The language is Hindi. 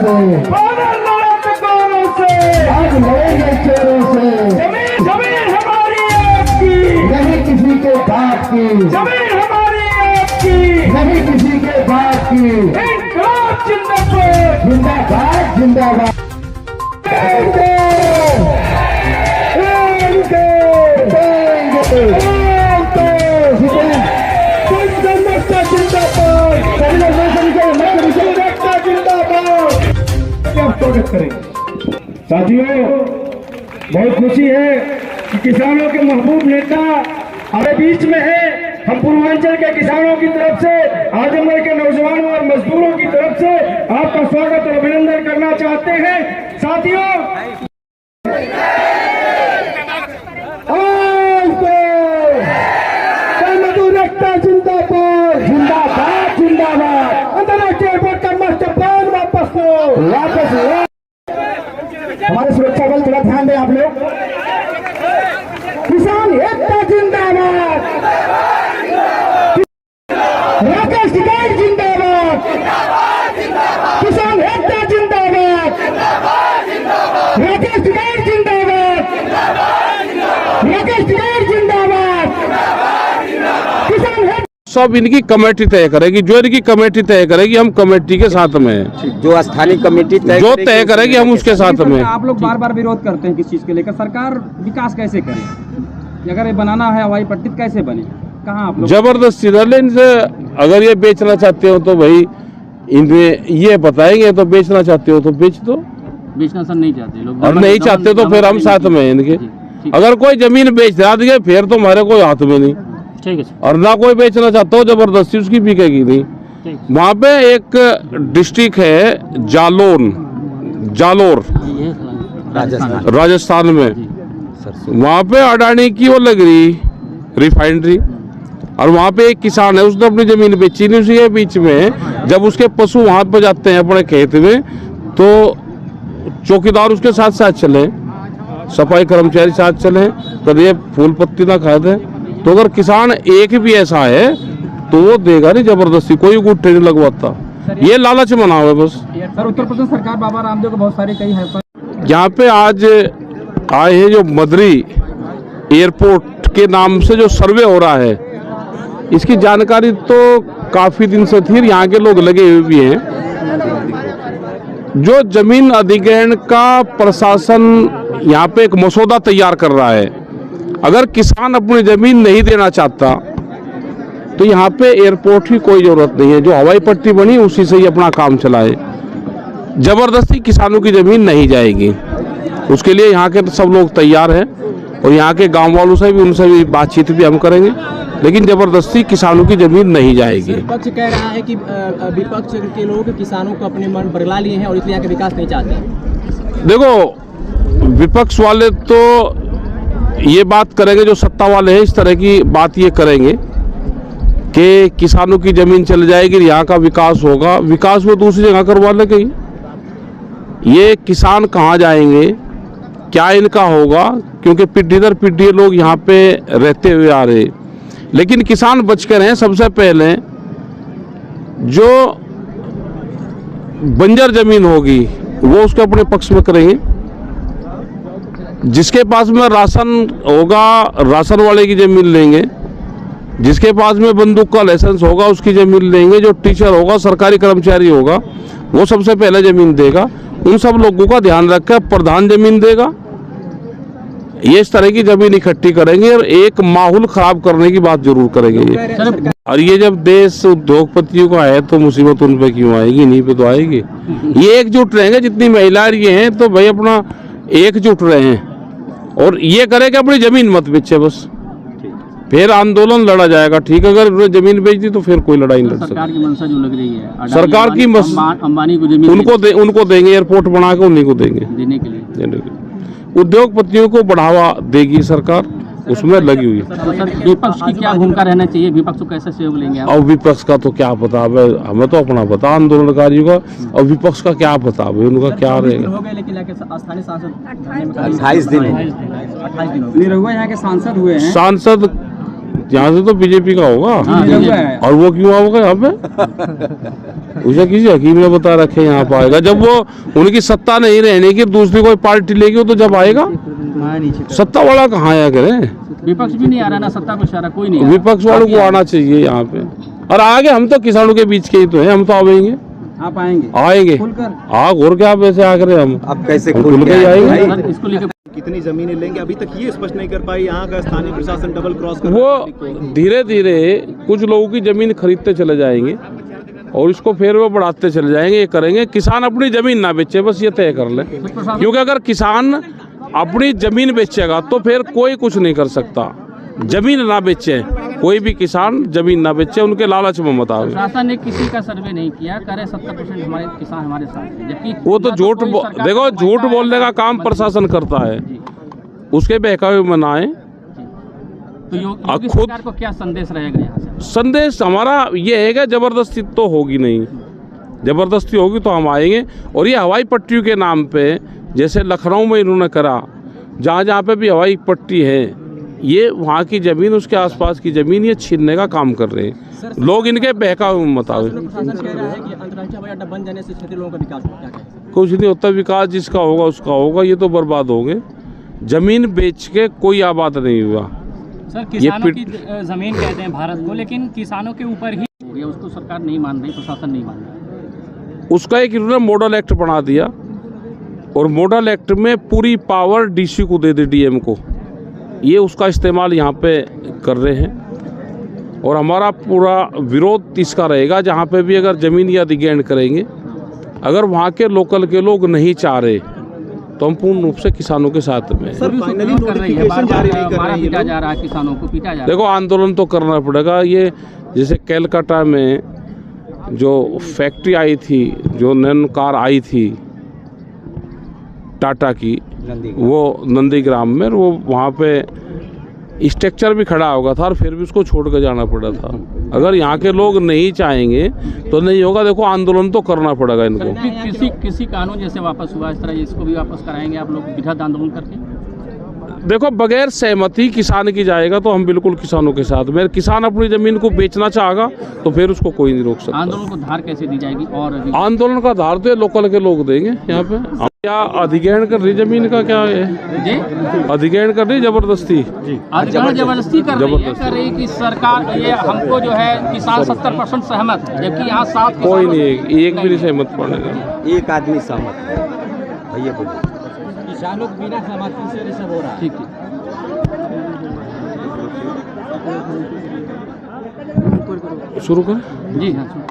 आज लड़ेंगे चोरों से। जमीन जमीन हमारी आपकी, नहीं किसी के बाप की। जमीन हमारी आपकी, नहीं किसी के बाप की। इंकलाब जिंदाबाद, जिंदाबाद जिंदाबाद। देंगे, देंगे, देंगे। स्वागत करेंगे। साथियों, बहुत खुशी है कि किसानों के महबूब नेता हमारे बीच में है। हम पूर्वांचल के किसानों की तरफ से, आजमगढ़ के नौजवानों और मजदूरों की तरफ से आपका स्वागत और अभिनंदन करना चाहते हैं। साथियों, मजदूर एकता जिंदाबाद, जिंदाबाद जिंदाबाद। अंतर्राष्ट्रीय एयरपोर्ट का मास्टर प्लान वापस लो, वापस लो। हमारे सुरक्षा बल थोड़ा ध्यान दें आप लोग। किसान एकता जिंदाबाद, राकेश टिकैत जिंदाबाद, किसान एकता जिंदाबाद, राकेश टिकैत जिंदाबाद, राकेश टिकैत जिंदाबाद, किसान सब इनकी कमेटी तय करेगी। जो इनकी कमेटी तय करेगी, हम कमेटी के साथ में हैं। जो स्थानीय कमेटी जो तय करेगी हम उसके साथ में। आप लोग बार बार विरोध करते हैं किस चीज के लेकर? सरकार विकास कैसे करे? अगर ये बनाना है हवाई पट्टी कैसे बने? कहाँ आप लोग जबरदस्ती न इनसे, अगर ये बेचना चाहते हो तो भाई इन्हें ये बताएंगे, तो बेचना चाहते हो तो बेच दो। बेचना सर नहीं चाहते लोग, और नहीं चाहते तो फिर हम साथ में हैं इनके। अगर कोई जमीन बेच दिए फिर तो हमारे कोई हाथ में नहीं। ठीक है। और ना कोई बेचना चाहता हो जबरदस्ती उसकी बिकेगी नहीं। वहाँ पे एक डिस्ट्रिक्ट है जालोर राजस्थान में, वहाँ पे अडानी की वो लग रही रिफाइनरी, और वहाँ पे एक किसान है, उसने अपनी जमीन बेची नहीं। उसी के बीच में जब उसके पशु वहाँ पे जाते हैं अपने खेत में, तो चौकीदार उसके साथ साथ चले, सफाई कर्मचारी साथ चले, कभी ये फूल पत्ती ना खा दे। तो अगर किसान एक भी ऐसा है तो वो देगा नहीं जबरदस्ती, कोई गुट्टे नहीं लगवाता। ये लालच बना हुआ है बस। सर, उत्तर प्रदेश सरकार बाबा रामदेव को बहुत सारे कई है। यहाँ पे आज आए हैं जो मदरी एयरपोर्ट के नाम से जो सर्वे हो रहा है, इसकी जानकारी तो काफी दिन से थी। यहाँ के लोग लगे हुए भी हैं। जो जमीन अधिग्रहण का प्रशासन यहाँ पे एक मसौदा तैयार कर रहा है। अगर किसान अपनी जमीन नहीं देना चाहता तो यहाँ पे एयरपोर्ट की कोई जरूरत नहीं है। जो हवाई पट्टी बनी उसी से ही अपना काम चलाए। जबरदस्ती किसानों की जमीन नहीं जाएगी, उसके लिए यहाँ के सब लोग तैयार हैं। और यहाँ के गांव वालों से भी, उनसे भी बातचीत भी हम करेंगे, लेकिन जबरदस्ती किसानों की जमीन नहीं जाएगी। विपक्ष कह रहा है कि विपक्ष के लोग किसानों को अपने मन बरला लिए हैं और इसलिए यहाँ का विकास नहीं चाहते। देखो, विपक्ष वाले तो ये बात करेंगे, जो सत्ता वाले हैं इस तरह की बात ये करेंगे कि किसानों की जमीन चल जाएगी, यहाँ का विकास होगा। विकास वो दूसरी जगह करवा ले कहीं। ये किसान कहाँ जाएंगे, क्या इनका होगा? क्योंकि पीढ़ी दर पीढ़ी लोग यहाँ पे रहते हुए आ रहे। लेकिन किसान बच कर हैं। सबसे पहले जो बंजर जमीन होगी वो उसको अपने पक्ष में करेंगे। जिसके पास में राशन होगा, राशन वाले की जमीन लेंगे। जिसके पास में बंदूक का लाइसेंस होगा उसकी जमीन लेंगे। जो टीचर होगा, सरकारी कर्मचारी होगा, वो सबसे पहले जमीन देगा। उन सब लोगों का ध्यान रखकर प्रधान जमीन देगा। ये इस तरह की जमीन इकट्ठी करेंगे और एक माहौल खराब करने की बात जरूर करेंगे ये। और ये जब देश उद्योगपतियों का है तो मुसीबत उन पे क्यों आएगी? नहीं पे तो आएगी। ये एकजुट रहेंगे, जितनी महिलाएं ये हैं तो भाई अपना एकजुट रहे और ये करे कि अपनी जमीन मत बेचे बस। फिर आंदोलन लड़ा जाएगा। ठीक, अगर जमीन बेच दी तो फिर कोई लड़ाई नहीं लड़ सकती। सरकार की मंशा जो लग रही है, सरकार की अंबानी को जमीन उनको देंगे, एयरपोर्ट बना के उन्हीं को देंगे देने के लिए। उद्योगपतियों को बढ़ावा देगी सरकार, उसमें लगी हुई है। तो सर, विपक्ष की क्या भूमिका रहना चाहिए? विपक्ष को कैसे सहयोग लेंगे आप? और विपक्ष का तो क्या पता, हमें तो अपना पता आंदोलनकारियों का, और विपक्ष का क्या पता, उनका क्या रहेगा। हो गए, लेकिन स्थानीय सांसद 28 दिन निरहुआ यहाँ के सांसद हुए हैं। सांसद यहाँ से तो बीजेपी का होगा। और वो क्यों होगा यहाँ पे? उसे किसी हकीम ने बता रखे यहाँ पर आएगा जब वो उनकी सत्ता नहीं रहने की दूसरी कोई पार्टी लेगी वो तो जब आएगा। सत्ता वाला कहाँ आया करे, विपक्ष भी नहीं आ रहा ना, सत्ता को इशारा कोई नहीं आ रहा। विपक्ष वालों को आना चाहिए यहाँ पे। और आगे हम तो किसानों के बीच के ही तो हैं, हम तो आएंगे आप आएंगे आएंगे खुलकर? आग और क्या वैसे आ करे हम अब कैसे हम खुल खुल के ही आएंगे। सर, इसको लेकर कितनी जमीनें लेंगे अभी तक ये स्पष्ट नहीं कर पाई। यहाँ का स्थानीय प्रशासन डबल क्रॉस कर वो धीरे धीरे कुछ लोगों की जमीन खरीदते चले जाएंगे और इसको फिर वो बढ़ाते चले जाएंगे। ये करेंगे किसान अपनी जमीन ना बेचे, बस ये तय कर ले, क्योंकि अगर किसान अपनी जमीन बेचेगा तो फिर कोई कुछ नहीं कर सकता। जमीन ना बेचे, कोई भी किसान जमीन ना बेचे, उनके लालच में मत आवे। प्रशासन ने किसी का सर्वे नहीं किया, करे 70% हमारे किसान हमारे साथ हैं, जबकि वो तो झूठ देखो, झूठ बोलने का काम प्रशासन करता है, उसके बहकावे में ना आए। तो योगी सरकार को क्या संदेश रहेगा यहाँ से? संदेश हमारा ये है कि जबरदस्ती तो होगी नहीं, जबरदस्ती होगी तो हम आएंगे। और ये हवाई पट्टियों के नाम पे जैसे लखनऊ में इन्होंने करा, जहाँ जहाँ पे भी हवाई पट्टी है, ये वहाँ की ज़मीन, उसके आसपास की ज़मीन ये छीनने का काम कर रहे हैं लोग। इनके बहकावे में मत आवे। बन जाने से क्षेत्रीय लोगों का विकास कुछ नहीं होता, विकास जिसका होगा उसका होगा, ये तो बर्बाद हो गए। जमीन बेच के कोई आबाद नहीं हुआ। सर, किसानों की जमीन कहते हैं भारत को, लेकिन किसानों के ऊपर ही हो गया, उसको सरकार नहीं मान रही, प्रशासन नहीं मान रहा। उसका एक इन्होंने मॉडल एक्ट बना दिया और मॉडल एक्ट में पूरी पावर डीसी को दे दी, डीएम को। ये उसका इस्तेमाल यहाँ पे कर रहे हैं और हमारा पूरा विरोध इसका रहेगा। जहाँ पे भी अगर ज़मीन या अधिग्रहण करेंगे, अगर वहाँ के लोकल के लोग नहीं चाह रहे तो हम पूर्ण रूप से किसानों के साथ में। सर, फाइनली नोटिफिकेशन जारी नहीं कर रहे हैं। पीटा जा रहा है, किसानों को पीटा जा रहा है। देखो, आंदोलन तो करना पड़ेगा। ये जैसे कैलकाटा में जो फैक्ट्री आई थी, जो नैनो कार आई थी टाटा की, वो नंदीग्राम में, वो वहाँ पे स्ट्रक्चर भी खड़ा होगा था और फिर भी उसको छोड़ कर जाना पड़ा था। अगर यहाँ के लोग नहीं चाहेंगे तो नहीं होगा। देखो, आंदोलन तो करना पड़ेगा इनको। किसी कानून जैसे वापस हुआ, इस तरह इसको भी वापस कराएंगे आप लोग वृहद आंदोलन करके? देखो, बगैर सहमति किसान की जाएगा तो हम बिल्कुल किसानों के साथ में। किसान अपनी जमीन को बेचना चाहेगा तो फिर उसको कोई नहीं रोक सकता। आंदोलन को धार कैसे दी जाएगी? और आंदोलन का धार तो लोकल के लोग देंगे। यहाँ पे क्या अधिग्रहण कर रही जमीन का क्या है जी? अधिग्रहण कर रही जबरदस्ती, अधिग्रहण जबरदस्ती कर रही है कि सरकार ये हमको जो है किसान 70% सहमत है, जबकि यहाँ 7 कोई नहीं, एक भी नहीं सहमत पड़ेगा। एक आदमी सहमत है। भैया बोलिए। किसानों को बिना सहमति से सब हो रहा है। ठीक है, शुरू करें जी हाँ।